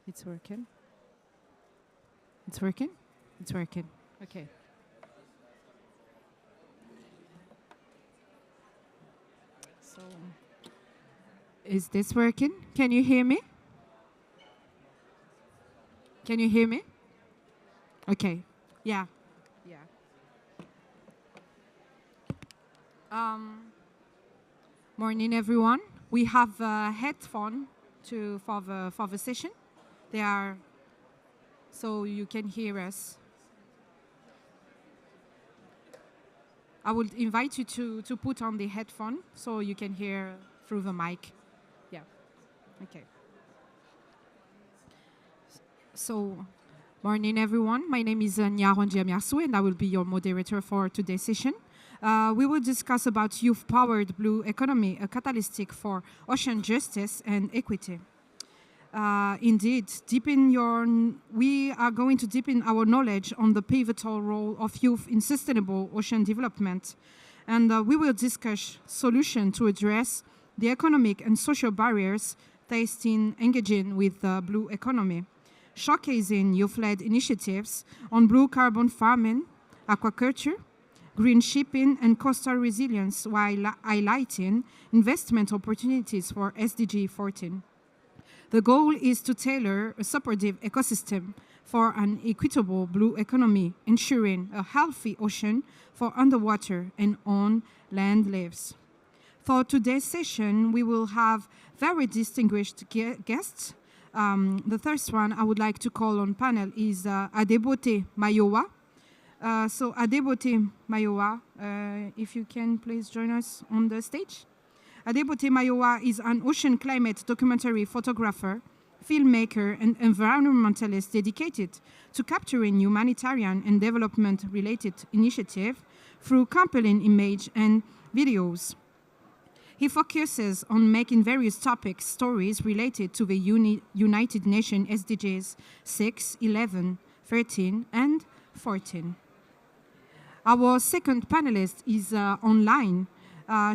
It's working. It's working. It's working. Okay. So, is this working? Can you hear me? Can you hear me? Okay. Yeah. Yeah. Morning, everyone. We have a headphone for the session. They are so you can hear us. I would invite you to put on the headphone so you can hear through the mic. Yeah. Okay. So, morning, everyone. My name is Nyaron Jiamiasu, and I will be your moderator for today's session. We will discuss about youth-powered blue economy, a catalytic for ocean justice and equity. Indeed, we are going to deepen our knowledge on the pivotal role of youth in sustainable ocean development. And we will discuss solutions to address the economic and social barriers faced in engaging with the blue economy, showcasing youth-led initiatives on blue carbon farming, aquaculture, green shipping, and coastal resilience while highlighting investment opportunities for SDG 14. The goal is to tailor a supportive ecosystem for an equitable blue economy, ensuring a healthy ocean for underwater and on land lives. For today's session, we will have very distinguished guests. The first one I would like to call on panel is Adebote Mayowa. So Adebote Mayowa, if you can please join us on the stage. Adebote Mayowa is an ocean climate documentary photographer, filmmaker, and environmentalist dedicated to capturing humanitarian and development-related initiatives through compelling image and videos. He focuses on making various topic stories related to the United Nations SDGs 6, 11, 13, and 14. Our second panelist is online.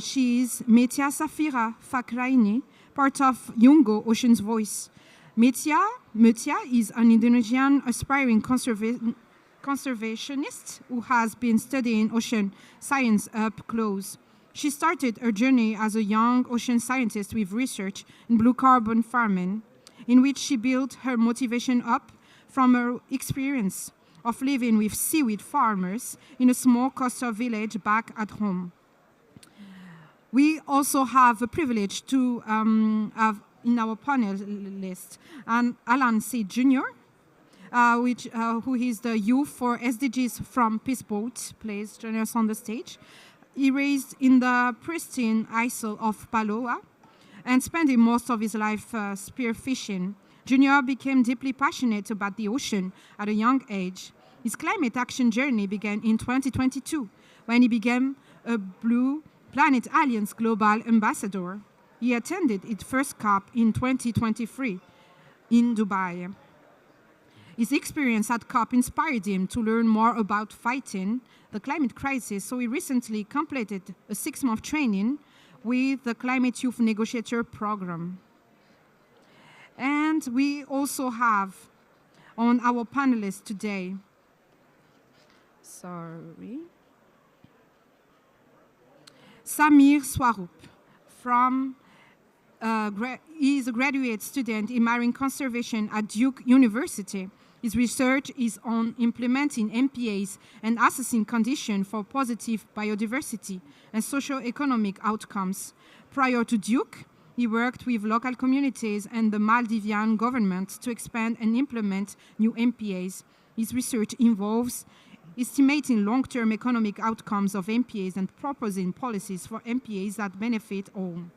She is Metia Safira Fakraini, part of Yungo Ocean's Voice. Metia is an Indonesian aspiring conservationist who has been studying ocean science up close. She started her journey as a young ocean scientist with research in blue carbon farming, in which she built her motivation up from her experience of living with seaweed farmers in a small coastal village back at home. We also have a privilege to have in our panel list Alan C. Jr., who is the youth for SDGs from Peace Boat. Please join us on the stage. He raised in the pristine isle of Paloa and spending most of his life spearfishing. Junior became deeply passionate about the ocean at a young age. His climate action journey began in 2022 when he became a Blue Planet Alliance Global Ambassador. He attended its first COP in 2023 in Dubai. His experience at COP inspired him to learn more about fighting the climate crisis, so he recently completed a 6-month training with the Climate Youth Negotiator Program. And we also have on our panelists today, Samir Swarup he is a graduate student in marine conservation at Duke University. His research is on implementing MPAs and assessing conditions for positive biodiversity and socio-economic outcomes. Prior to Duke, he worked with local communities and the Maldivian government to expand and implement new MPAs. His research involves estimating long-term economic outcomes of MPAs and proposing policies for MPAs that benefit all.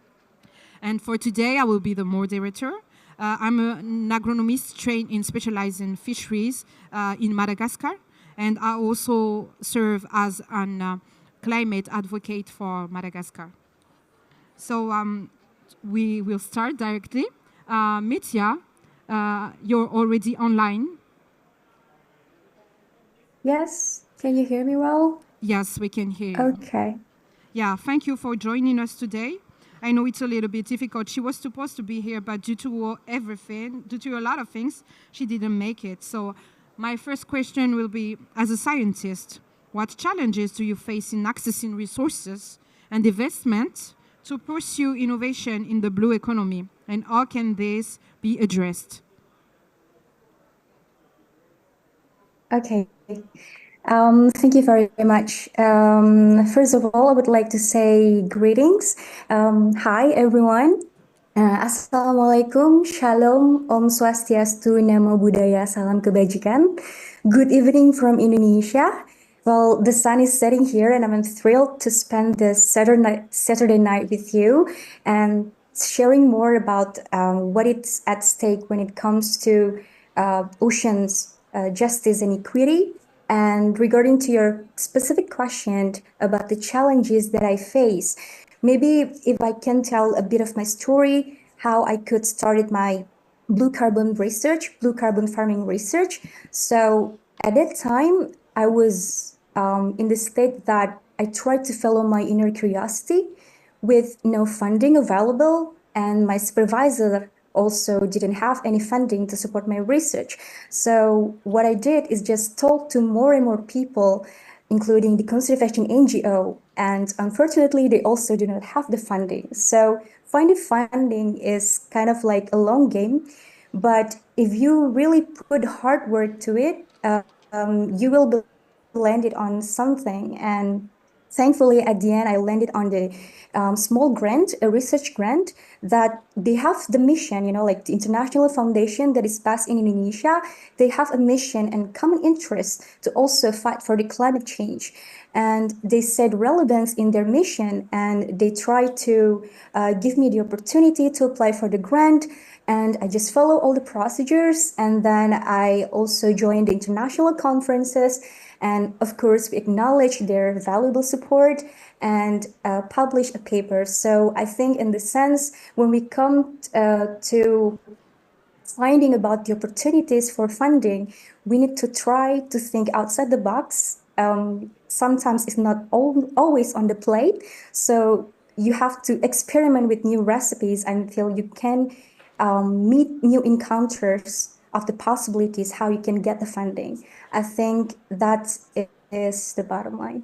And for today, I will be the moderator. I'm an agronomist trained in specializing fisheries in Madagascar, and I also serve as a climate advocate for Madagascar. So we will start directly. Metia, you're already online. Yes, can you hear me well? Yes, we can hear you. Okay. Yeah, thank you for joining us today. I know it's a little bit difficult. She was supposed to be here, but due to due to a lot of things, she didn't make it. So my first question will be, as a scientist, what challenges do you face in accessing resources and investment to pursue innovation in the blue economy, and how can this be addressed? Okay. Thank you very much. First of all, I would like to say greetings. Hi, everyone. Assalamualaikum, Shalom, Om Swastiastu, Namo Buddhaya, Salam Kebajikan. Good evening from Indonesia. Well, the sun is setting here, and I'm thrilled to spend this Saturday night with you and sharing more about what is at stake when it comes to oceans, justice, and equity. And regarding to your specific question about the challenges that I face, maybe if I can tell a bit of my story, how I could started my blue carbon research, blue carbon farming research. So at that time, I was in the state that I tried to follow my inner curiosity with no funding available, and my supervisor also didn't have any funding to support my research. So what I did is just talk to more and more people, including the conservation NGO, and unfortunately, they also do not have the funding. So finding funding is kind of like a long game, but if you really put hard work to it, you will be landed on something. And thankfully, at the end, I landed on the small grant, a research grant that they have the mission, like the International Foundation that is based in Indonesia. They have a mission and common interest to also fight for the climate change. And they said relevance in their mission, and they try to give me the opportunity to apply for the grant. And I just follow all the procedures, and then I also joined the international conferences, and of course we acknowledge their valuable support and publish a paper. So I think in the sense, when we come to finding about the opportunities for funding, we need to try to think outside the box. Sometimes it's not always on the plate, so you have to experiment with new recipes until you can meet new encounters of the possibilities how you can get the funding. I think that is the bottom line.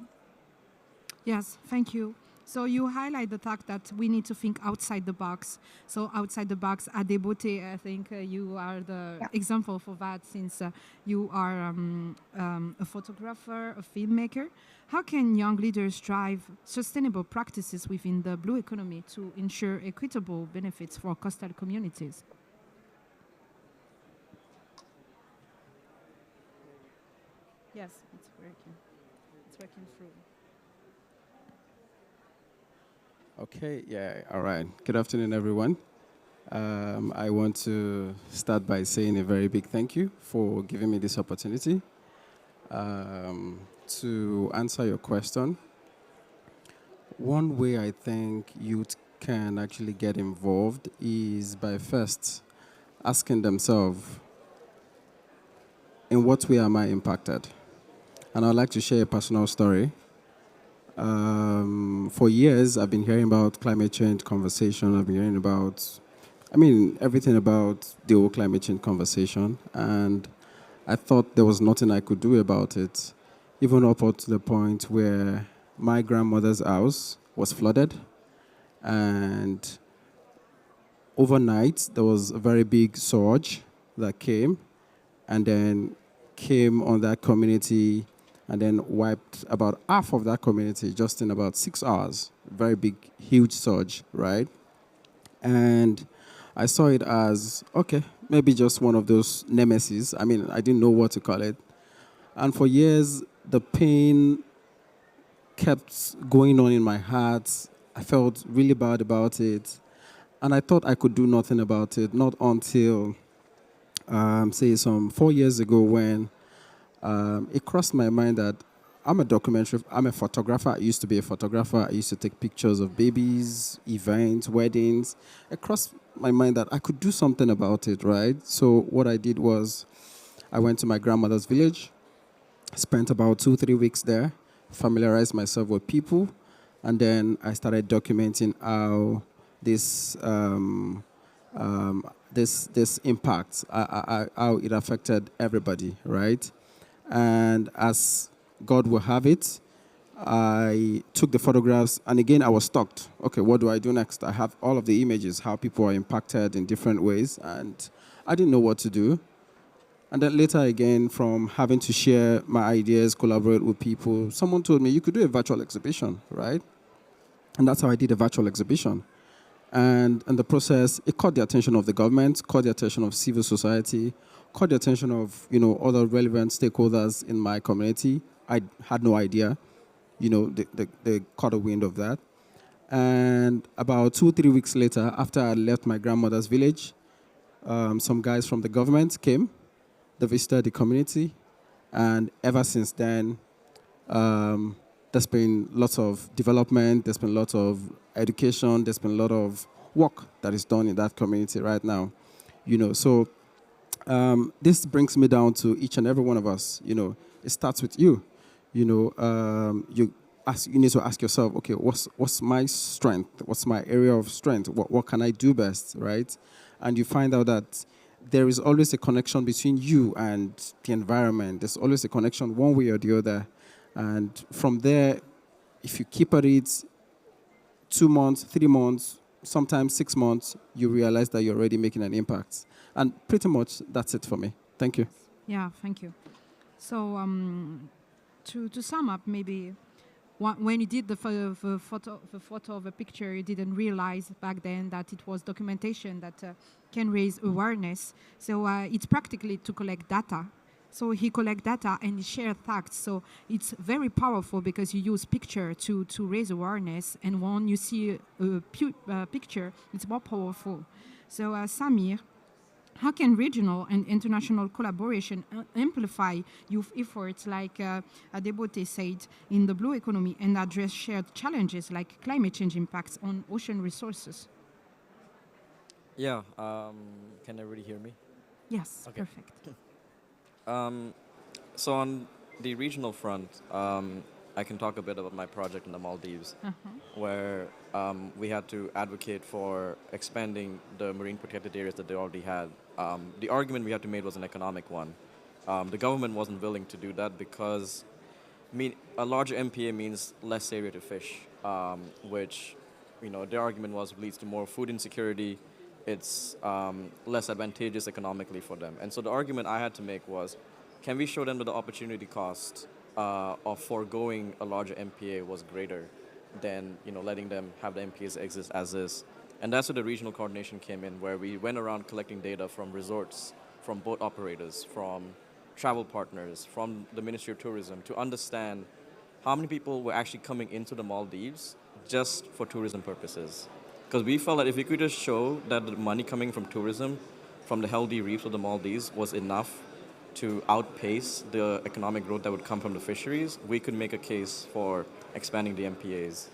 Yes, thank you. So you highlight the fact that we need to think outside the box. So outside the box, Adebote, I think you are the example for that, since you are a photographer, a filmmaker. How can young leaders drive sustainable practices within the blue economy to ensure equitable benefits for coastal communities? Yes, it's working. It's working through. Okay, yeah, all right. Good afternoon, everyone. I want to start by saying a very big thank you for giving me this opportunity to answer your question. One way I think youth can actually get involved is by first asking themselves, in what way am I impacted? And I'd like to share a personal story. For years, I've been hearing about climate change conversation. I've been hearing about, everything about the whole climate change conversation. And I thought there was nothing I could do about it, even up to the point where my grandmother's house was flooded. And overnight, there was a very big surge that came, and then came on that community and then wiped about half of that community just in about 6 hours. Very big, huge surge, right? And I saw it as, okay, maybe just one of those nemesis. I didn't know what to call it. And for years, the pain kept going on in my heart. I felt really bad about it. And I thought I could do nothing about it, not until, say, some 4 years ago when it crossed my mind that I'm a photographer. I used to be a photographer. I used to take pictures of babies, events, weddings. It crossed my mind that I could do something about it, right? So what I did was I went to my grandmother's village, spent about 2-3 weeks there, familiarized myself with people, and then I started documenting how this this impact, how it affected everybody, right? And as God will have it, I took the photographs, and again, I was stuck. Okay, what do I do next? I have all of the images, how people are impacted in different ways, and I didn't know what to do. And then later again, from having to share my ideas, collaborate with people, someone told me you could do a virtual exhibition, right? And that's how I did a virtual exhibition. And in the process, it caught the attention of the government, caught the attention of civil society, caught the attention of other relevant stakeholders in my community. I had no idea, they caught a wind of that. And about 2 3 weeks later, after I left my grandmother's village, some guys from the government came. They visited the community, and ever since then, there's been lots of development, there's been lots of education, there's been a lot of work that is done in that community right now. So this brings me down to each and every one of us. It starts with you. You need to ask yourself, okay, what's my strength? What's my area of strength? What can I do best, right? And you find out that there is always a connection between you and the environment. There's always a connection one way or the other. And from there, if you keep at it 2 months, 3 months, sometimes 6 months, you realize that you're already making an impact. And pretty much that's it for me. Thank you. Yeah, thank you. So to sum up, maybe when you did the photo of a picture, you didn't realize back then that it was documentation that can raise awareness. So it's practically to collect data. So he collect data and he share facts. So it's very powerful because you use picture to raise awareness. And when you see a picture, it's more powerful. So Samir, how can regional and international collaboration amplify youth efforts, like Adebote said, in the blue economy and address shared challenges like climate change impacts on ocean resources? Yeah, can everybody hear me? Yes, Okay. perfect. So on the regional front, I can talk a bit about my project in the Maldives, where we had to advocate for expanding the marine protected areas that they already had. The argument we had to make was an economic one. The government wasn't willing to do that because a larger MPA means less area to fish, which, their argument was leads to more food insecurity. It's less advantageous economically for them. And so the argument I had to make was, can we show them that the opportunity cost of foregoing a larger MPA was greater than letting them have the MPAs exist as is? And that's where the regional coordination came in, where we went around collecting data from resorts, from boat operators, from travel partners, from the Ministry of Tourism to understand how many people were actually coming into the Maldives just for tourism purposes. Because we felt that if we could just show that the money coming from tourism, from the healthy reefs of the Maldives, was enough to outpace the economic growth that would come from the fisheries, we could make a case for expanding the MPAs.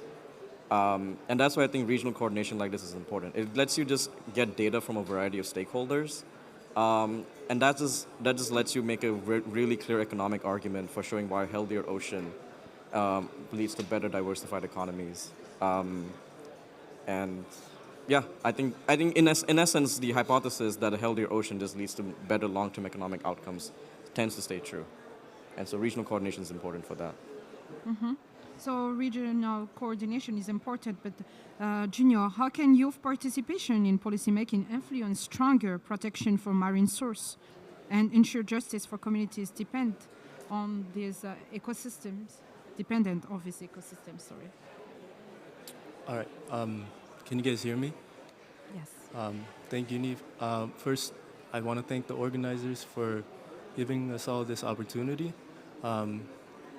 And that's why I think regional coordination like this is important. It lets you just get data from a variety of stakeholders, and that just lets you make a really clear economic argument for showing why a healthier ocean leads to better diversified economies. And yeah, I think in essence, the hypothesis that a healthier ocean just leads to better long-term economic outcomes tends to stay true. And so regional coordination is important for that. So regional coordination is important, but Junior, how can youth participation in policymaking influence stronger protection for marine source and ensure justice for communities dependent on these ecosystems? Sorry. All right. Can you guys hear me? Yes. Thank you, Neve. First, I want to thank the organizers for giving us all this opportunity.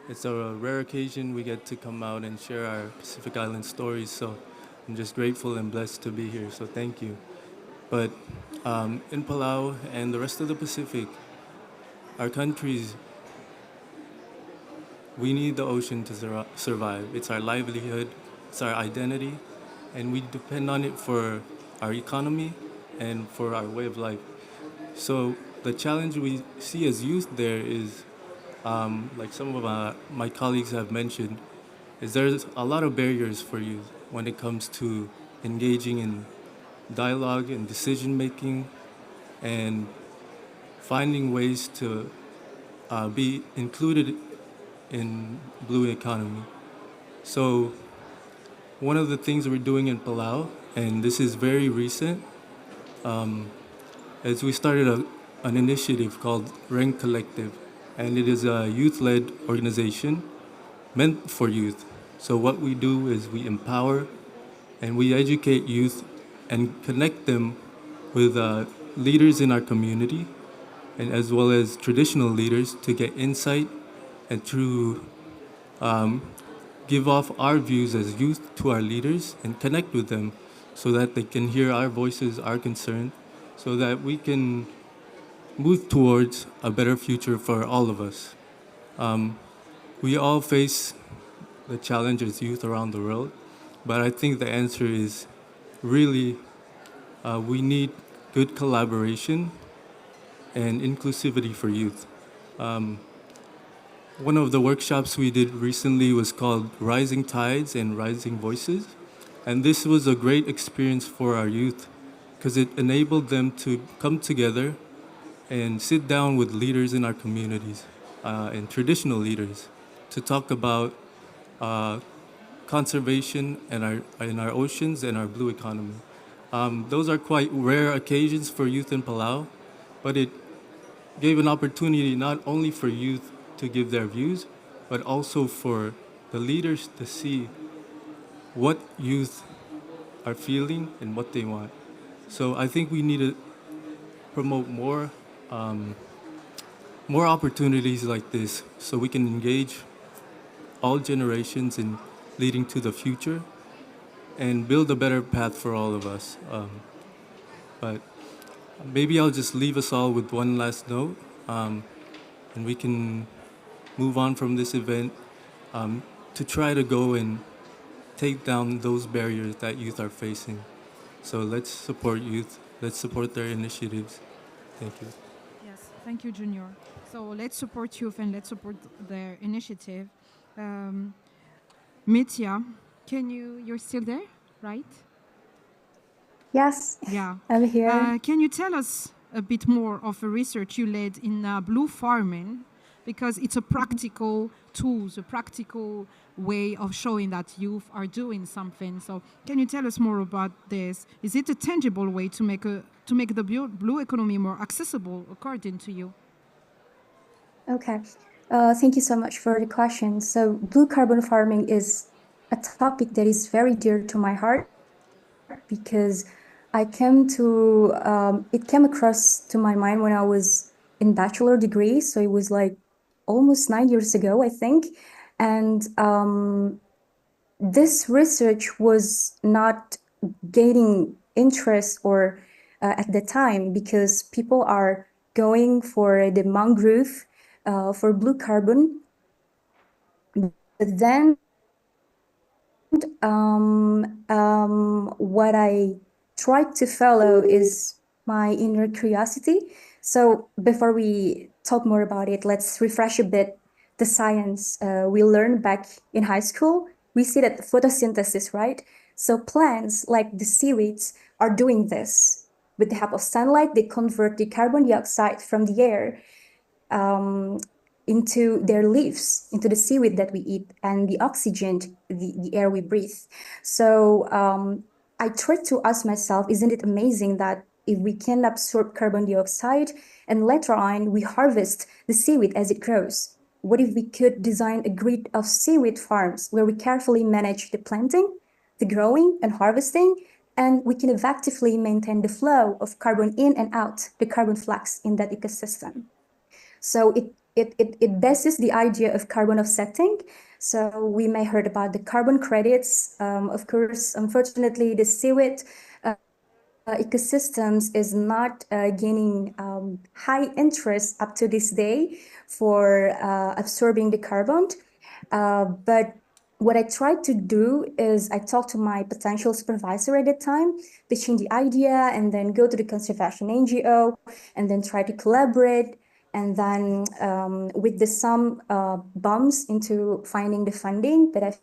It's a rare occasion we get to come out and share our Pacific Island stories, so I'm just grateful and blessed to be here, so thank you. But in Palau and the rest of the Pacific, our countries, we need the ocean to survive. It's our livelihood, it's our identity, and we depend on it for our economy and for our way of life. So the challenge we see as youth there is, like some of my colleagues have mentioned, is there's a lot of barriers for youth when it comes to engaging in dialogue and decision making, and finding ways to be included in blue economy. So one of the things we're doing in Palau, and this is very recent, is we started an initiative called Reng Collective, and it is a youth-led organization meant for youth. So what we do is we empower and we educate youth and connect them with leaders in our community, and as well as traditional leaders, to get insight and to give off our views as youth to our leaders and connect with them so that they can hear our voices, our concern, so that we can move towards a better future for all of us. We all face the challenge as youth around the world, but I think the answer is really we need good collaboration and inclusivity for youth. One of the workshops we did recently was called Rising Tides and Rising Voices. And this was a great experience for our youth because it enabled them to come together and sit down with leaders in our communities and traditional leaders to talk about conservation and our oceans and our blue economy. Those are quite rare occasions for youth in Palau, but it gave an opportunity not only for youth to give their views, but also for the leaders to see what youth are feeling and what they want. So I think we need to promote more opportunities like this so we can engage all generations in leading to the future and build a better path for all of us. But maybe I'll just leave us all with one last note, and we can move on from this event to try to go and take down those barriers that youth are facing. So let's support youth. Let's support their initiatives. Thank you. Yes, thank you, Junior. So let's support youth and let's support their initiative. Mitya, you're still there, right? Yes, Yeah. I'm here. Can you tell us a bit more of the research you led in blue farming? Because it's a practical tool, a practical way of showing that youth are doing something. So can you tell us more about this? Is it a tangible way to make the blue economy more accessible, according to you? Okay. Thank you so much for the question. So, blue carbon farming is a topic that is very dear to my heart because it came across to my mind when I was in bachelor degree. So it was like almost 9 years ago, I think. And this research was not gaining interest or at the time because people are going for the mangrove for blue carbon. But then what I tried to follow is my inner curiosity. So before we talk more about it, let's refresh a bit the science we learned back in high school. We see that photosynthesis, right? So plants like the seaweeds are doing this. With the help of sunlight, they convert the carbon dioxide from the air into their leaves, into the seaweed that we eat, and the oxygen, the air we breathe. So I tried to ask myself, isn't it amazing that if we can absorb carbon dioxide and later on we harvest the seaweed as it grows? What if we could design a grid of seaweed farms where we carefully manage the planting, the growing and harvesting, and we can effectively maintain the flow of carbon in and out, the carbon flux in that ecosystem? So it bases the idea of carbon offsetting. So we may heard about the carbon credits. Of course, unfortunately, the seaweed ecosystems is not gaining high interest up to this day for absorbing the carbon. But what I tried to do is I talked to my potential supervisor at the time, pitching the idea, and then go to the conservation NGO, and then try to collaborate. And then with some bumps into finding the funding, but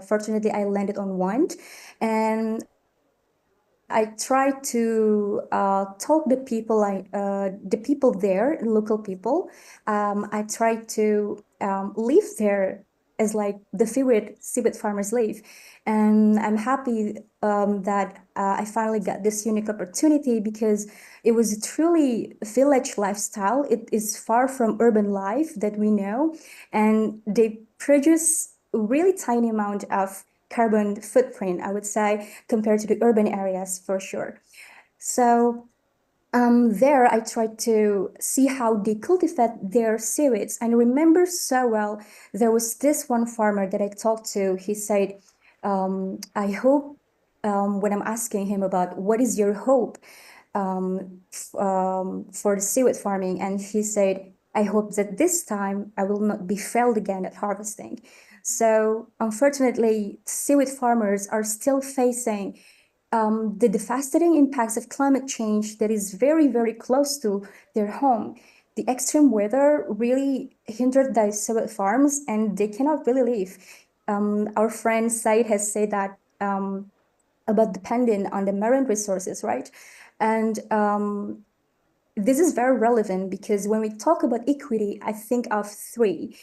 fortunately I landed on one. And I try to talk the people there, local people. I try to live there as like the seaweed farmers live, and I'm happy that I finally got this unique opportunity because it was a truly village lifestyle. It is far from urban life that we know, and they produce a really tiny amount of carbon footprint, I would say, compared to the urban areas for sure. So there I tried to see how they cultivate their seaweeds. And I remember so well, there was this one farmer that I talked to. He said, I hope, when I'm asking him about what is your hope for the seaweed farming, and he said, I hope that this time I will not be failed again at harvesting. So unfortunately, seaweed farmers are still facing the devastating impacts of climate change that is very, very close to their home. The extreme weather really hindered the seaweed farms and they cannot really live. Our friend Said has said that about depending on the marine resources, right? And this is very relevant because when we talk about equity, I think of three.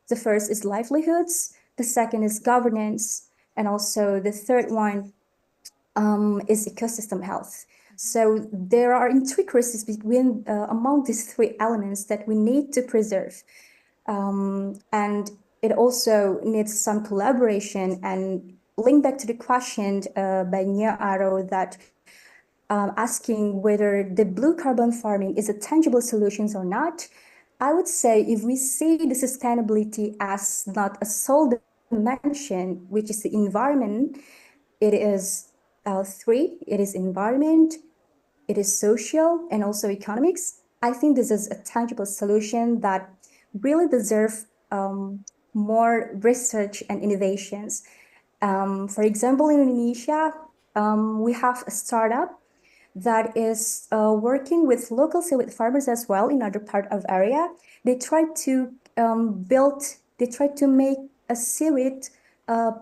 The first is livelihoods, the second is governance, and also the third one is ecosystem health. So there are intricacies between among these three elements that we need to preserve. And it also needs some collaboration and link back to the question by Nia Aro that asking whether the blue carbon farming is a tangible solution or not. I would say if we see the sustainability as not a sole dimension, which is the environment, it is three, it is environment, it is social, and also economics. I think this is a tangible solution that really deserve more research and innovations. For example, in Indonesia, we have a startup that is working with local seaweed farmers as well in other part of area. They try to they try to make a seaweed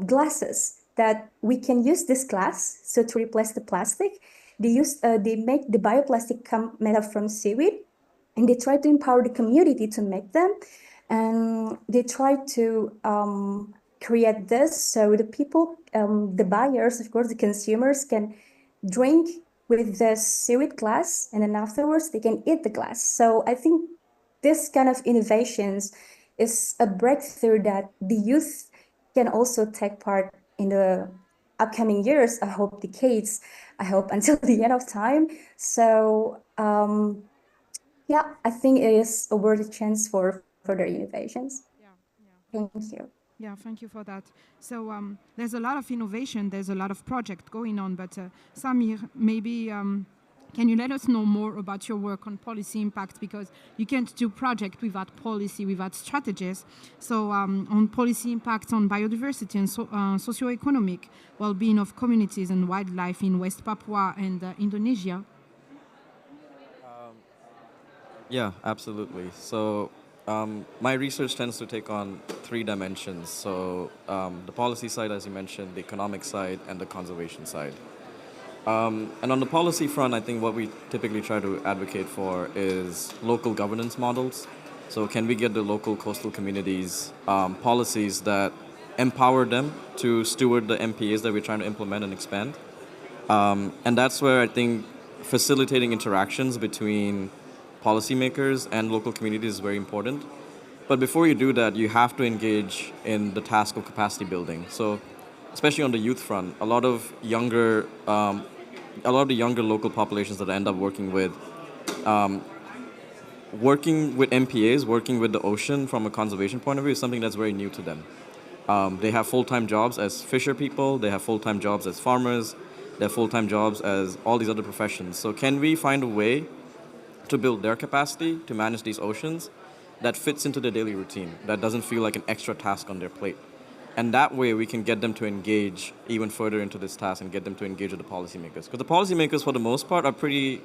glasses that we can use this glass, so to replace the plastic. They make the bioplastic come made up from seaweed, and they try to empower the community to make them, and they try to create this so the people, the buyers, of course, the consumers can drink with the seaweed glass, and then afterwards they can eat the glass. So I think this kind of innovations is a breakthrough that the youth can also take part in the upcoming years, I hope decades, I hope until the end of time. So yeah, I think it is a worthy chance for further innovations. Yeah, yeah. Thank you. Yeah, thank you for that. So there's a lot of innovation, there's a lot of project going on, but Samir, maybe can you let us know more about your work on policy impact? Because you can't do project without policy, without strategies. So on policy impact on biodiversity and socioeconomic well-being of communities and wildlife in West Papua and Indonesia. Yeah, absolutely. So my research tends to take on three dimensions. So the policy side, as you mentioned, the economic side, and the conservation side. And on the policy front, I think what we typically try to advocate for is local governance models. So can we get the local coastal communities policies that empower them to steward the MPAs that we're trying to implement and expand? And that's where I think facilitating interactions between policymakers and local communities is very important. But before you do that, you have to engage in the task of capacity building. So, especially on the youth front, a lot of the younger local populations that I end up working with MPAs, working with the ocean from a conservation point of view is something that's very new to them. They have full-time jobs as fisher people, they have full-time jobs as farmers, they have full-time jobs as all these other professions. So can we find a way to build their capacity to manage these oceans that fits into their daily routine, that doesn't feel like an extra task on their plate? And that way we can get them to engage even further into this task and get them to engage with the policymakers. Because the policymakers, for the most part, are pretty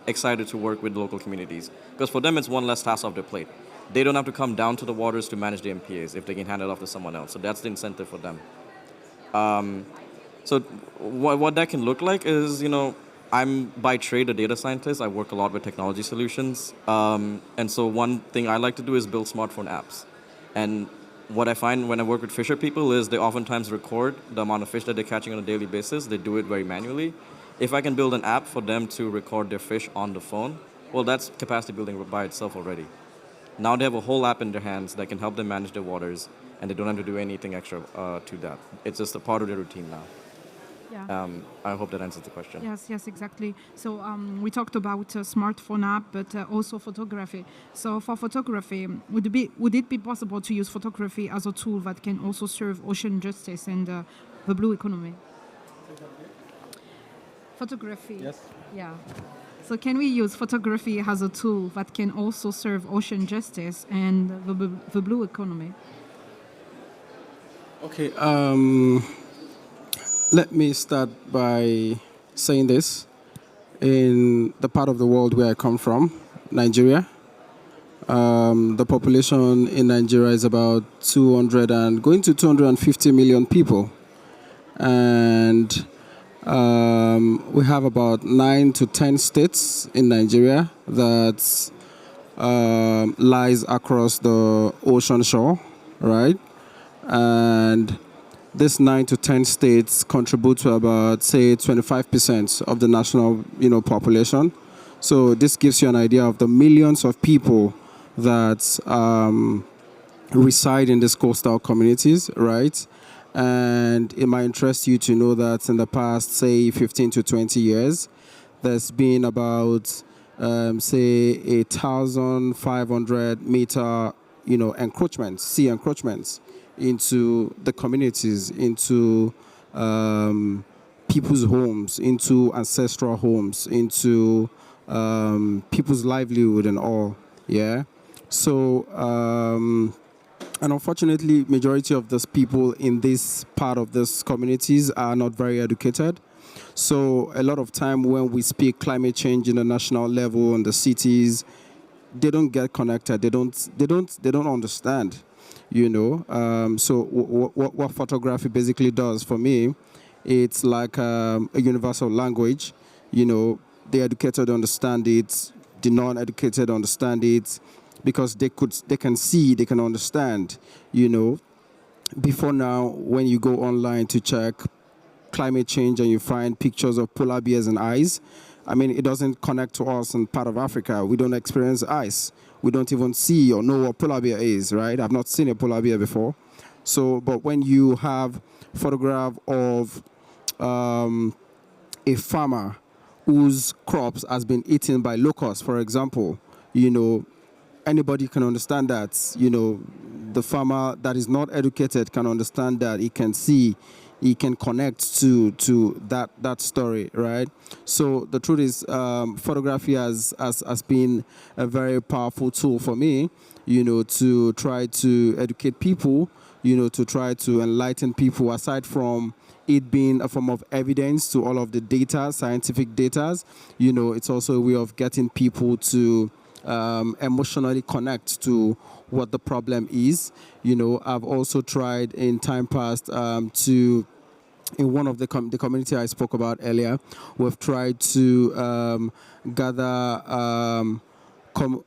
excited to work with local communities. Because for them, it's one less task off their plate. They don't have to come down to the waters to manage the MPAs if they can hand it off to someone else. So that's the incentive for them. So what that can look like is, I'm by trade a data scientist. I work a lot with technology solutions. And so one thing I like to do is build smartphone apps. And what I find when I work with fisher people is they oftentimes record the amount of fish that they're catching on a daily basis. They do it very manually. If I can build an app for them to record their fish on the phone, well, that's capacity building by itself already. Now they have a whole app in their hands that can help them manage their waters, and they don't have to do anything extra to that. It's just a part of their routine now. Yeah. I hope that answers the question. Yes, exactly. So we talked about smartphone app, but also photography. So for photography, would it be possible to use photography as a tool that can also serve ocean justice and the blue economy? Photography. Yes. Yeah. So can we use photography as a tool that can also serve ocean justice and the blue economy? Okay. Let me start by saying this. In the part of the world where I come from, Nigeria, the population in Nigeria is about 200 and going to 250 million people. And we have about 9 to 10 states in Nigeria that lies across the ocean shore, right? And this 9 to 10 states contribute to about, say, 25% of the national, population. So this gives you an idea of the millions of people that reside in these coastal communities, right? And it might interest you to know that in the past, say, 15 to 20 years, there's been about, say, 1,500 meter, encroachments, sea encroachments into the communities, into people's homes, into ancestral homes, into people's livelihood and all, yeah? So, and unfortunately, majority of those people in this part of these communities are not very educated. So a lot of time when we speak climate change in the national level in the cities, they don't get connected. They don't understand. So what photography basically does for me, it's like a universal language. The educated understand it, the non-educated understand it, because they can see, they can understand. Before now, when you go online to check climate change and you find pictures of polar bears and ice, I mean, it doesn't connect to us in part of Africa. We don't experience ice. We don't even see or know what polar bear is, right? I've not seen a polar bear before. So, but when you have photograph of a farmer whose crops has been eaten by locusts, for example, anybody can understand that. The farmer that is not educated can understand that. He can see, he can connect to that story, right? So the truth is, photography has been a very powerful tool for me, to try to educate people, to try to enlighten people, aside from it being a form of evidence to all of the data, scientific data. It's also a way of getting people to emotionally connect to what the problem is. I've also tried in time past in one of the community I spoke about earlier, we've tried to gather.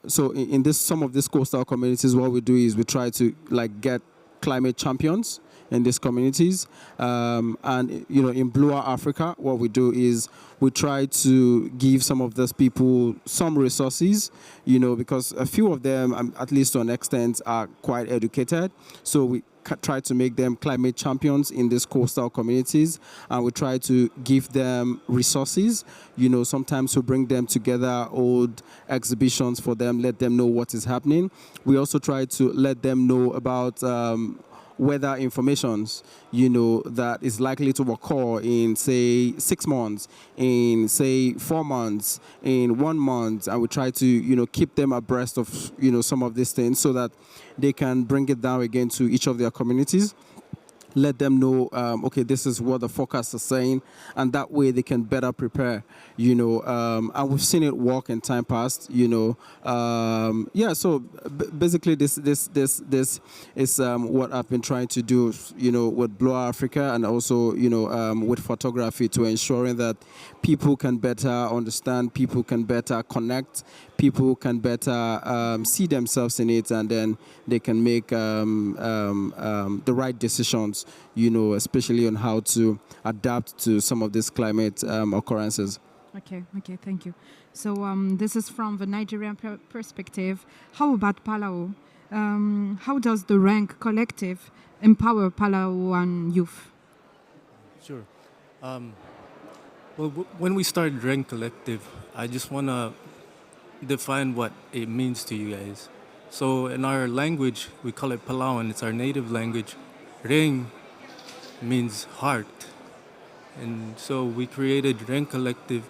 So in some of these coastal communities, what we do is we try to get climate champions in these communities. And in Bluer Africa, what we do is we try to give some of those people some resources, because a few of them, at least to an extent, are quite educated. So we try to make them climate champions in these coastal communities, and we try to give them resources. Sometimes we bring them together, hold exhibitions for them, let them know what is happening. We also try to let them know about weather informations, that is likely to occur in, say, 6 months, in, say, 4 months, in 1 month, and we try to, keep them abreast of, some of these things so that they can bring it down again to each of their communities. let them know, okay, this is what the forecast is saying, and that way they can better prepare, and we've seen it work in time past, yeah, so basically this is what I've been trying to do, with Blue Africa, and also, with photography, to ensuring that people can better understand, people can better connect, people can better see themselves in it, and then they can make the right decisions, especially on how to adapt to some of these climate occurrences. Okay, thank you. So this is from the Nigerian perspective. How about Palau? How does the Rank Collective empower Palauan youth? Sure. Well, when we started Ren Collective, I just want to define what it means to you guys. So in our language, we call it Palauan. It's our native language. Ring means heart. And so we created Ren Collective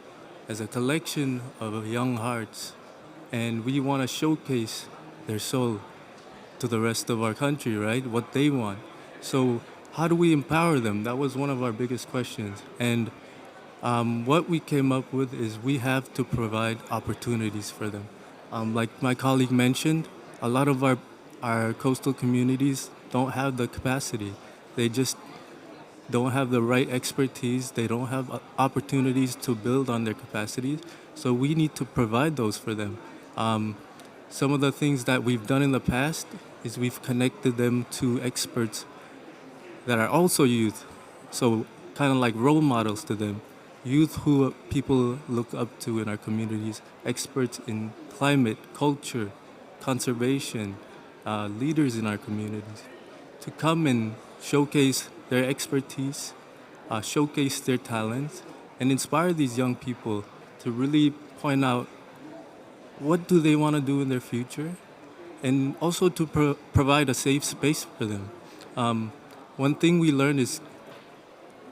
as a collection of young hearts. And we want to showcase their soul to the rest of our country, right? What they want. So how do we empower them? That was one of our biggest questions. And what we came up with is we have to provide opportunities for them. Like my colleague mentioned, a lot of our coastal communities don't have the capacity. They just don't have the right expertise. They don't have opportunities to build on their capacities. So we need to provide those for them. Some of the things that we've done in the past is we've connected them to experts that are also youth. So kind of like role models to them. Youth who people look up to in our communities, experts in climate, culture, conservation, leaders in our communities, to come and showcase their expertise, showcase their talents, and inspire these young people to really point out what do they want to do in their future, and also to provide a safe space for them. One thing we learned is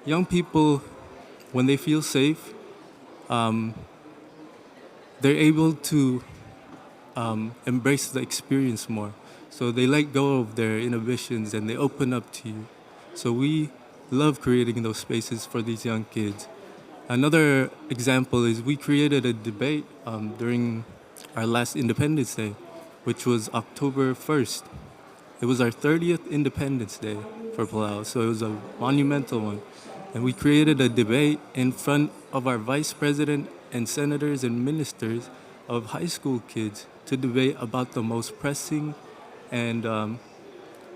young people, when they feel safe, they're able to embrace the experience more. So they let go of their inhibitions and they open up to you. So we love creating those spaces for these young kids. Another example is we created a debate during our last Independence Day, which was October 1st. It was our 30th Independence Day for Palau, so it was a monumental one. And we created a debate in front of our vice president and senators and ministers of high school kids to debate about the most pressing and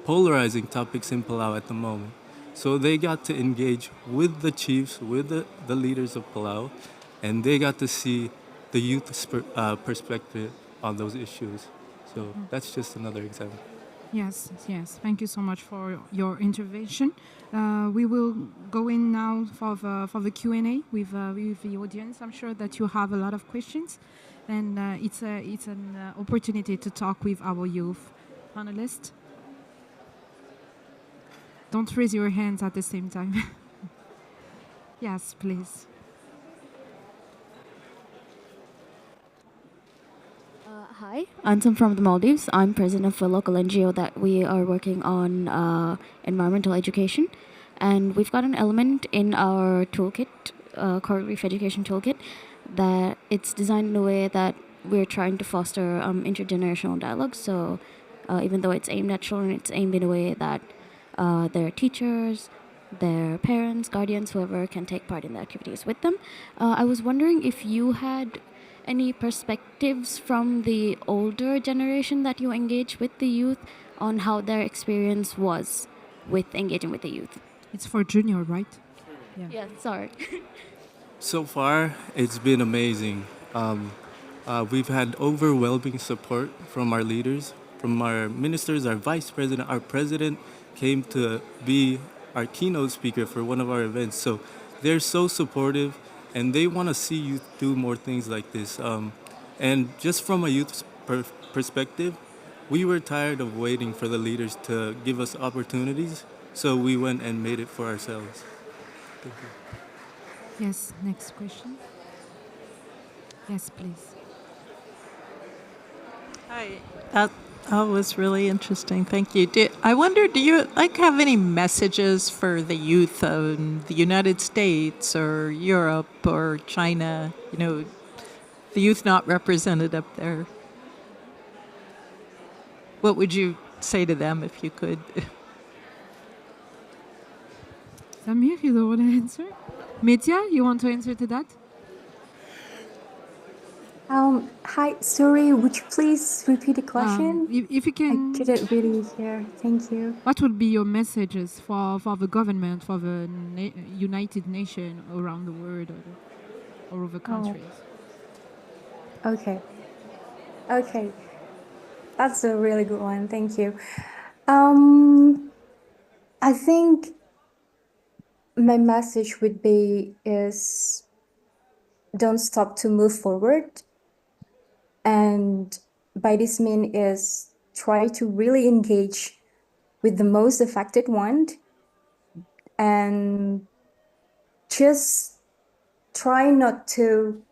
polarizing topics in Palau at the moment. So they got to engage with the chiefs, with the leaders of Palau, and they got to see the youth perspective on those issues. So that's just another example. Yes. Thank you so much for your intervention. We will go in now for the Q&A with the audience. I'm sure that you have a lot of questions, and it's an opportunity to talk with our youth panelists. Don't raise your hands at the same time. Yes, please. Hi, Ansam from the Maldives. I'm president of a local NGO that we are working on environmental education. And we've got an element in our toolkit, Coral Reef Education Toolkit, that it's designed in a way that we're trying to foster intergenerational dialogue. So even though it's aimed at children, it's aimed in a way that their teachers, their parents, guardians, whoever can take part in the activities with them. I was wondering if you had any perspectives from the older generation that you engage with the youth on how their experience was with engaging with the youth? It's for junior, right? Yeah, sorry. So far, it's been amazing. We've had overwhelming support from our leaders, from our ministers, our vice president. Our president came to be our keynote speaker for one of our events. So they're so supportive, and they want to see youth do more things like this. And just from a youth perspective, we were tired of waiting for the leaders to give us opportunities, so we went and made it for ourselves. Thank you. Yes, next question. Yes, please. Hi. Oh, it was really interesting. Thank you. I wonder, do you have any messages for the youth of the United States or Europe or China? The youth not represented up there. What would you say to them if you could? Samir, you don't want to answer? Mitya, you want to answer to that? Hi, sorry, would you please repeat the question? If you I can, didn't really hear. Thank you. what would be your messages for the government, for the United Nations around the world or other countries? Okay. Okay. That's a really good one. Thank you. I think my message would be is don't stop to move forward. And by this mean is try to really engage with the most affected one and just try not to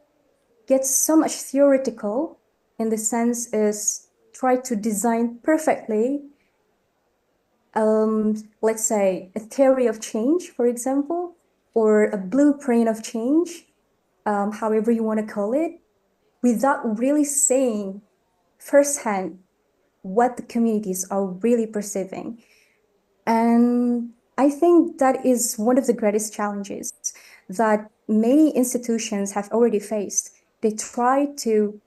get so much theoretical in the sense is try to design perfectly let's say a theory of change, for example, or a blueprint of change, however you want to call it, without really saying firsthand what the communities are really perceiving. And I think that is one of the greatest challenges that many institutions have already faced. They try to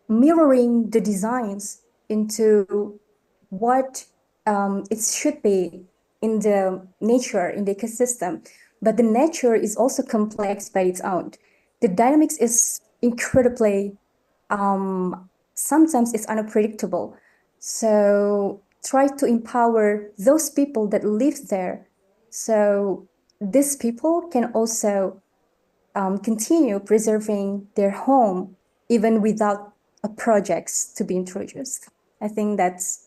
mirroring the designs into what it should be in the nature, in the ecosystem. But the nature is also complex by its own. The dynamics is incredibly, sometimes it's unpredictable. So try to empower those people that live there. So these people can also continue preserving their home even without a projects to be introduced. I think that's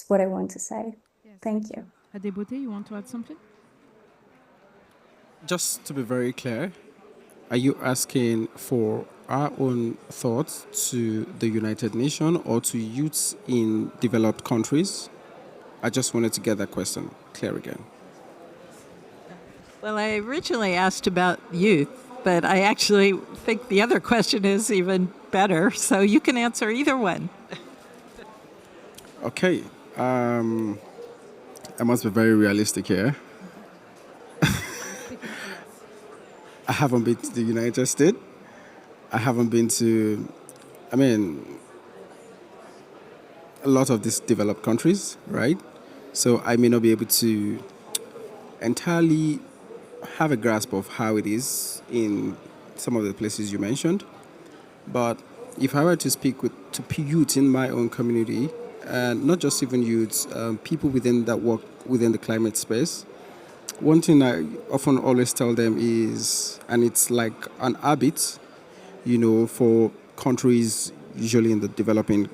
what I want to say. Thank you. Adebote, you want to add something? Just to be very clear, are you asking for our own thoughts to the United Nations or to youths in developed countries? I just wanted to get that question clear again. Well, I originally asked about youth, but I actually think the other question is even better, so you can answer either one. Okay. I must be very realistic here. I haven't been to the United States. I haven't been to, a lot of these developed countries, right? So I may not be able to entirely have a grasp of how it is in some of the places you mentioned. But if I were to speak to youth in my own community, and not just even youths, people within that work within the climate space, one thing I often always tell them is, and it's like an habit, for countries, usually in the developing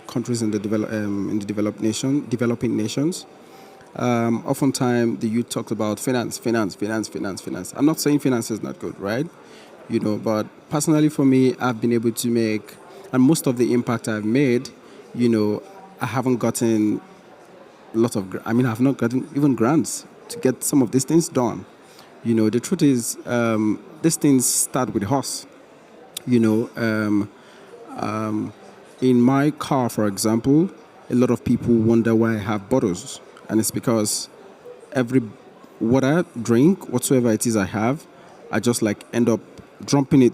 countries in the developing nations. Oftentimes the youth talks about finance. I'm not saying finance is not good, right? But personally for me, I've been able to make, and most of the impact I've made, I haven't gotten a lot of, I've not gotten even grants to get some of these things done. The truth is, these things start with us. In my car, for example, a lot of people wonder why I have bottles. And it's because every water, drink, whatsoever it is I have, I just end up dropping it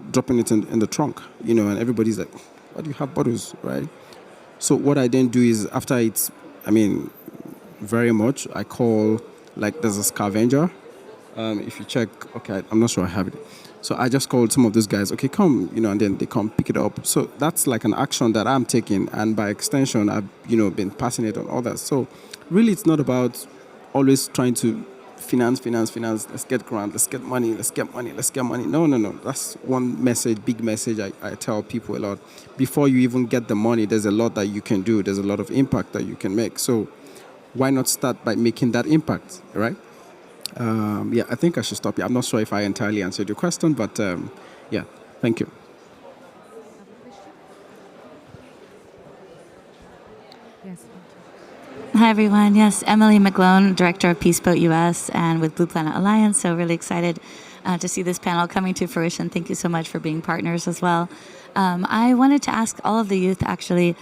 in the trunk, and everybody's like, why do you have bottles, right? So what I then do is after it's, very much, I call, there's a scavenger. If you check, okay, I'm not sure I have it. So I just called some of those guys, okay, come, and then they come pick it up. So that's like an action that I'm taking. And by extension, I've, been passing it on others. So really, it's not about always trying to finance. Let's get grant, let's get money. No. That's one message, big message I tell people a lot. Before you even get the money, there's a lot that you can do. There's a lot of impact that you can make. So why not start by making that impact, right? I think I should stop here. I'm not sure if I entirely answered your question, but thank you. Yes, thank Hi, everyone. Yes, Emily McGlone, Director of Peace Boat US and with Blue Planet Alliance. So, really excited to see this panel coming to fruition. Thank you so much for being partners as well. I wanted to ask all of the youth actually,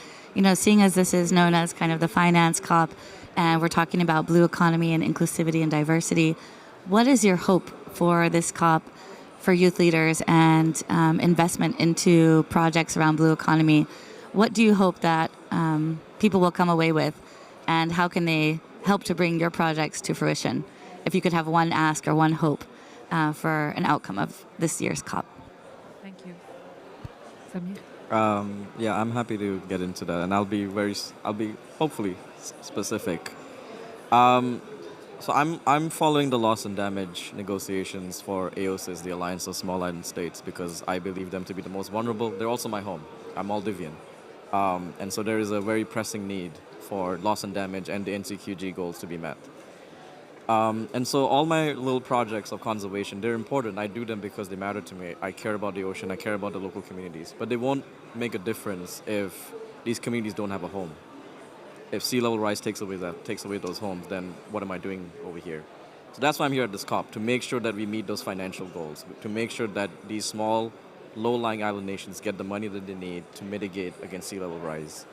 seeing as this is known as kind of the finance COP, and we're talking about blue economy and inclusivity and diversity, what is your hope for this COP for youth leaders and investment into projects around blue economy? What do you hope that people will come away with, and how can they help to bring your projects to fruition? If you could have one ask or one hope for an outcome of this year's COP. thank you. Samir? Yeah, I'm happy to get into that, and I'll be hopefully specific. Um, so I'm following the loss and damage negotiations for AOSIS, the Alliance of Small Island States, because I believe them to be the most vulnerable. They're also my home. I'm Maldivian, and so there is a very pressing need for loss and damage and the NCQG goals to be met. And so all my little projects of conservation, they're important. I do them because they matter to me. I care about the ocean. I care about the local communities. But they won't make a difference if these communities don't have a home. If sea level rise takes away those homes, then what am I doing over here? So that's why I'm here at this COP, to make sure that we meet those financial goals, to make sure that these small, low-lying island nations get the money that they need to mitigate against sea level rise.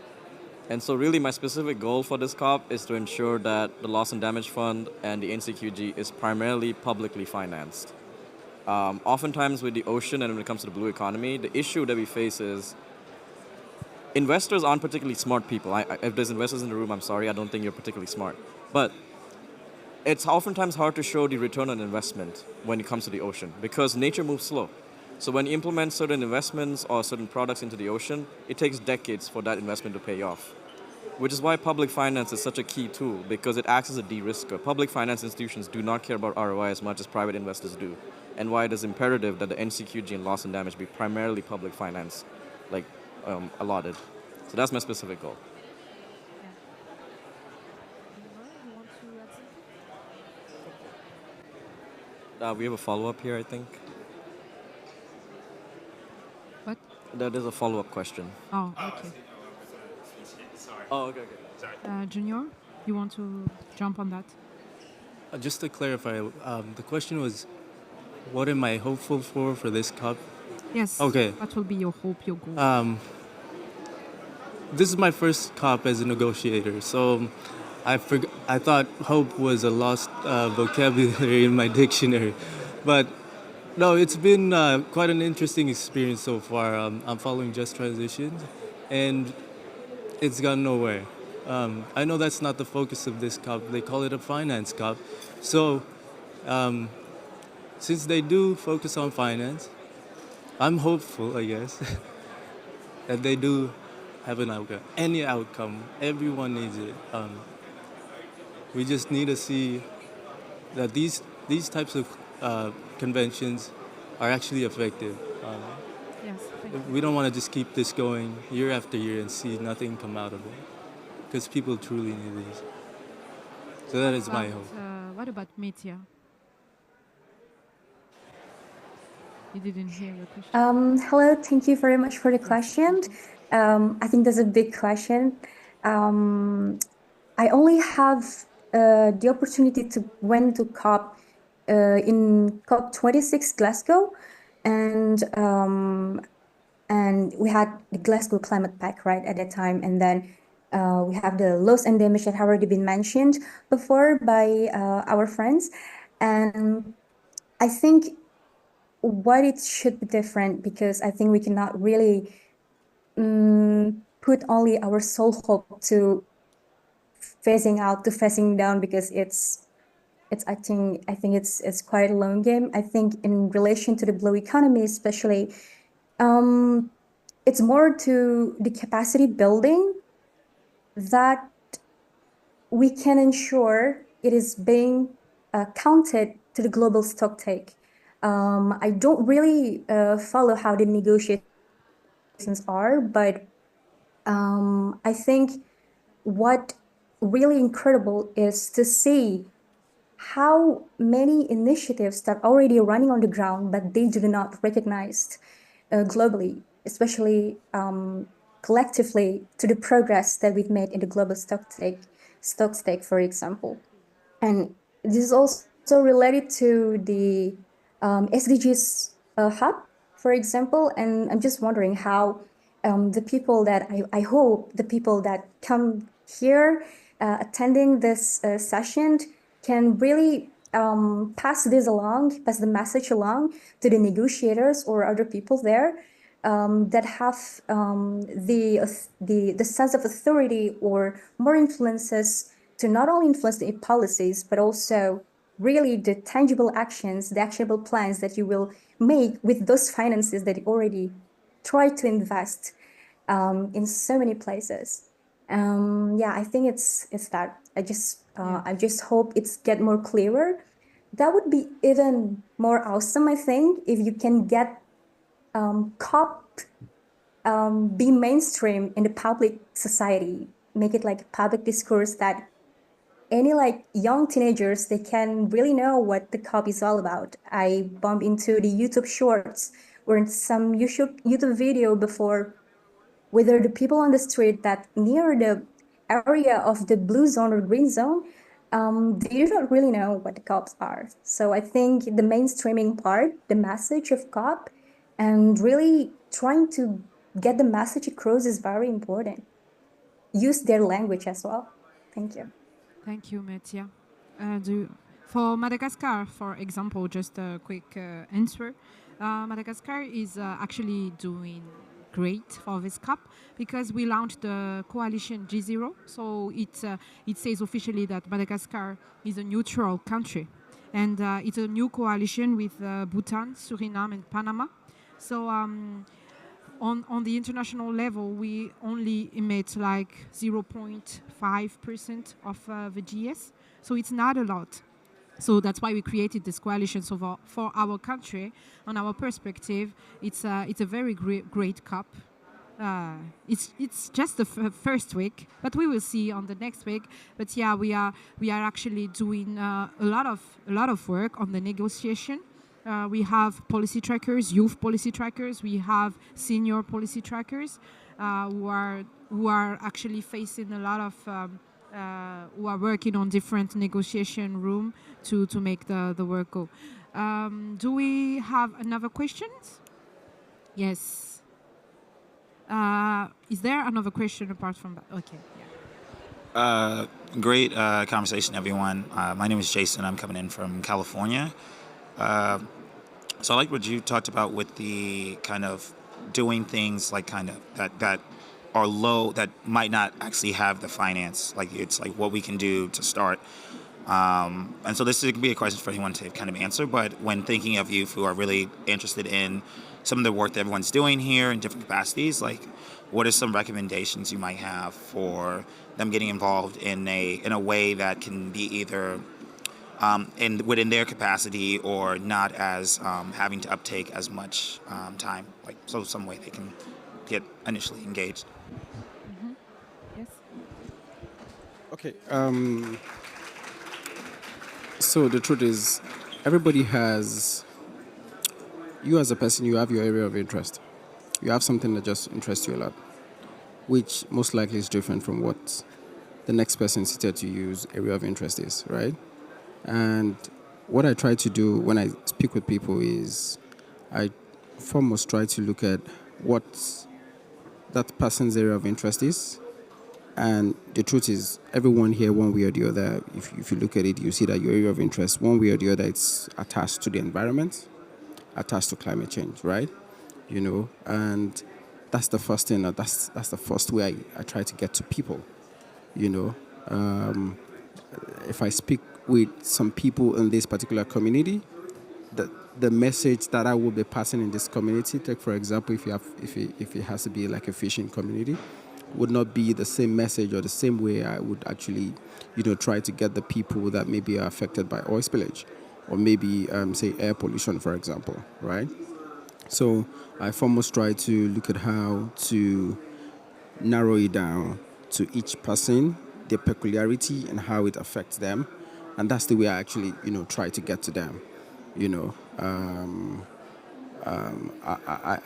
And so really my specific goal for this COP is to ensure that the Loss and Damage Fund and the NCQG is primarily publicly financed. Oftentimes with the ocean and when it comes to the blue economy, the issue that we face is investors aren't particularly smart people. If there's investors in the room, I'm sorry, I don't think you're particularly smart. But it's oftentimes hard to show the return on investment when it comes to the ocean because nature moves slow. So when you implement certain investments or certain products into the ocean, it takes decades for that investment to pay off. Which is why public finance is such a key tool, because it acts as a de-risker. Public finance institutions do not care about ROI as much as private investors do, and why it is imperative that the NCQG and loss and damage be primarily public finance, like allotted. So that's my specific goal. We have a follow-up here, I think. What? There's a follow-up question. Oh, okay. Oh, okay. Junior, you want to jump on that? Just to clarify, the question was, what am I hopeful for this COP? Yes. Okay. What will be your hope, your goal? This is my first COP as a negotiator, so I thought hope was a lost vocabulary in my dictionary, but no, it's been quite an interesting experience so far. I'm following Just Transitions, and it's gone nowhere. I know that's not the focus of this COP. They call it a finance COP. So, since they do focus on finance, I'm hopeful, I guess, that they do have an outcome. Any outcome, everyone needs it. We just need to see that these types of conventions are actually effective. Yes, thank you. We don't want to just keep this going year after year and see nothing come out of it, because people truly need these. So that is my hope. What about Mitya? You didn't hear the question. Hello, thank you very much for the question. I think that's a big question. I only have the opportunity to went to COP in COP 26 Glasgow, and we had the Glasgow Climate Pact right at that time, and then we have the loss and damage that have already been mentioned before by our friends, and I think what it should be different, because I think we cannot really put only our sole hope to phasing down, because I think it's quite a long game. I think in relation to the blue economy, especially, it's more to the capacity building that we can ensure it is being counted to the global stocktake. I don't really follow how the negotiations are, but I think what really incredible is to see how many initiatives that are already running on the ground, but they do not recognized globally, especially collectively to the progress that we've made in the global stock stake, for example. And this is also related to the SDGs hub, for example. And I'm just wondering how the people that I hope the people that come here attending this session can really pass the message along to the negotiators or other people there that have the sense of authority or more influences to not only influence the policies but also really the tangible actions, the actionable plans that you will make with those finances that you already try to invest in so many places. Yeah, I think it's that. I just hope it's get more clearer. That would be even more awesome, I think, if you can get COP be mainstream in the public society, make it like a public discourse that any like young teenagers they can really know what the COP is all about. I bump into the YouTube shorts or in some YouTube video before whether the people on the street that near the area of the blue zone or green zone, they do not really know what the COPs are. So I think the mainstreaming part, the message of COP, and really trying to get the message across is very important. Use their language as well. Thank you. Thank you, Metia. For Madagascar, for example, just a quick answer. Madagascar is actually doing great for this cup because we launched the coalition G0. So it says officially that Madagascar is a neutral country. And it's a new coalition with Bhutan, Suriname, and Panama. So on the international level, we only emit like 0.5% of the GS. So it's not a lot. So that's why we created this coalition. So for our country, on our perspective, it's a very great cup. It's just the first week, but we will see on the next week. But yeah, we are actually doing a lot of work on the negotiation. We have policy trackers, youth policy trackers. We have senior policy trackers who are actually facing a lot of who are working on different negotiation room to make the work go. Do we have another question? Yes. Is there another question apart from that? Okay. Yeah. Great conversation, everyone. My name is Jason. I'm coming in from California. So I like what you talked about with the kind of doing things like kind of that are low, that might not actually have the finance. Like it's like what we can do to start. And so this could be a question for anyone to kind of answer. But when thinking of youth who are really interested in some of the work that everyone's doing here in different capacities, like what are some recommendations you might have for them getting involved in a way that can be either within their capacity or not as having to uptake as much time, like so some way they can get initially engaged. Mm-hmm. Yes. Okay. So the truth is, everybody has. You as a person, you have your area of interest. You have something that just interests you a lot, which most likely is different from what the next person seated to you's area of interest is, right? And what I try to do when I speak with people is I foremost try to look at what that person's area of interest is. And the truth is, everyone here, one way or the other, if you look at it, you see that your area of interest, one way or the other, it's attached to the environment, attached to climate change, right? You know, and that's the first thing, that's the first way I try to get to people, you know. If I speak with some people in this particular community, the message that I will be passing in this community, take for example, if it has to be like a fishing community, would not be the same message or the same way I would actually, you know, try to get the people that maybe are affected by oil spillage or maybe, say, air pollution, for example, right? So I foremost try to look at how to narrow it down to each person, their peculiarity and how it affects them. And that's the way I actually, you know, try to get to them, you know.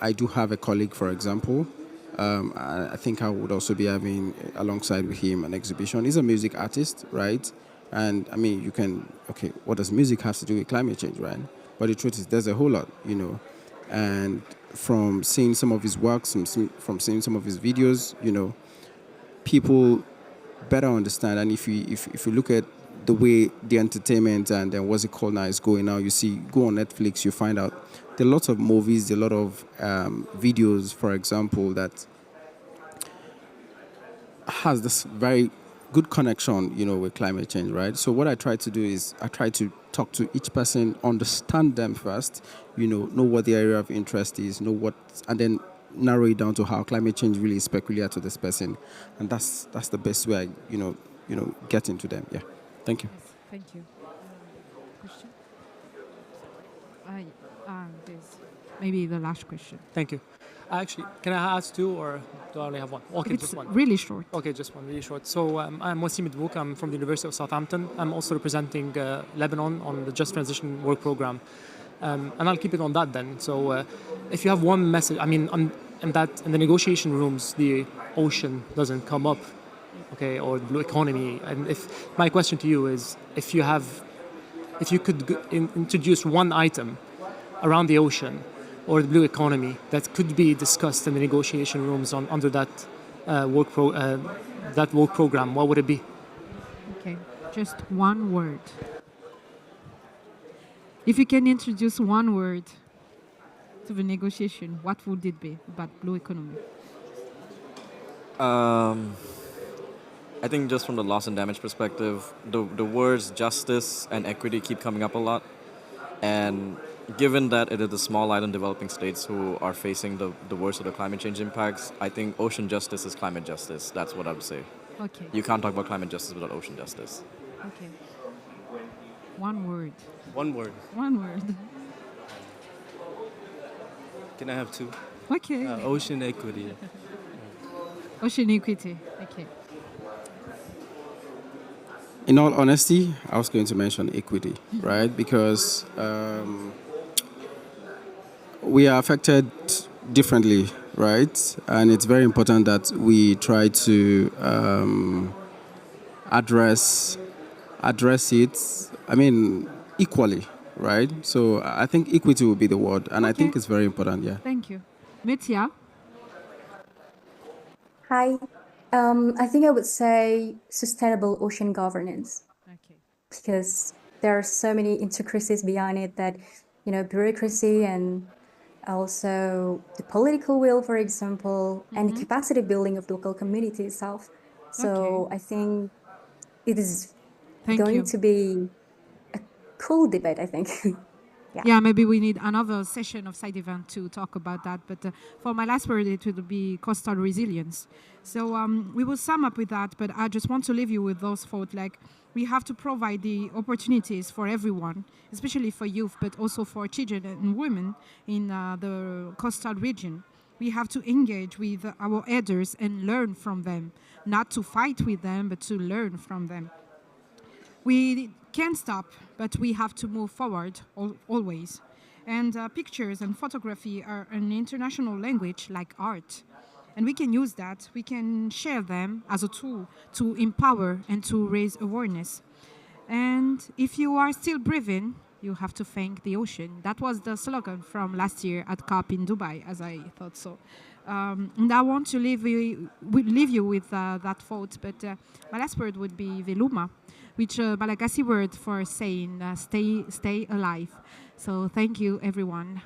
I do have a colleague, for example, I think I would also be having alongside with him an exhibition. He's a music artist, right? And I mean, you can, okay, what does music have to do with climate change, right? But the truth is, there's a whole lot, And from seeing some of his works, from seeing some of his videos, people better understand. And if you look at the way the entertainment and then what's it called now is going now, you see, go on Netflix, you find out there are lots of movies, there are a lot of videos, for example, that has this very good connection, with climate change, right? So what I try to do is I try to talk to each person, understand them first, know what their area of interest is, and then narrow it down to how climate change really is peculiar to this person, and that's the best way I, get into them. Yeah, thank you. Yes, thank you. Question? There's maybe the last question. Thank you. Actually, can I ask two or do I only have one? Okay, It's just one. really short. Okay, just one, really short. So I'm Wasim Dbouk. I'm from the University of Southampton. I'm also representing Lebanon on the Just Transition Work Program. And I'll keep it on that then. So if you have one message, I mean, in the negotiation rooms, the ocean doesn't come up, okay, or the blue economy. And if my question to you is, if you could introduce one item around the ocean or the blue economy that could be discussed in the negotiation rooms under that work program, what would it be? Okay, just one word. If you can introduce one word to the negotiation, what would it be about blue economy? I think just from the loss and damage perspective, the words justice and equity keep coming up a lot. And given that it is the small island developing states who are facing the worst of the climate change impacts, I think ocean justice is climate justice. That's what I would say. Okay. You can't talk about climate justice without ocean justice. Okay. One word. One word. One word. Can I have two? Okay. Ocean equity. Ocean equity. Okay. In all honesty, I was going to mention equity, right? Because we are affected differently, right? And it's very important that we try to address it, I mean, equally, right? So I think equity will be the word, and I think it's very important, yeah. Thank you. Metia? Hi. I think I would say sustainable ocean governance Okay. because there are so many intricacies beyond it that, bureaucracy and also the political will, for example, and the capacity building of the local community itself. So I think it is Thank going you. to be a cool debate, I think. Yeah, maybe we need another session of side event to talk about that. But for my last word, it will be coastal resilience. So we will sum up with that, but I just want to leave you with those thoughts. Like, we have to provide the opportunities for everyone, especially for youth, but also for children and women in the coastal region. We have to engage with our elders and learn from them, not to fight with them, but to learn from them. We can't stop, but we have to move forward always. And pictures and photography are an international language like art. And we can use that, we can share them as a tool to empower and to raise awareness. And if you are still breathing, you have to thank the ocean. That was the slogan from last year at COP in Dubai, as I thought so. And I want to leave you with that thought, but my last word would be veluma, which is a Malagasy word for saying stay alive. So thank you, everyone.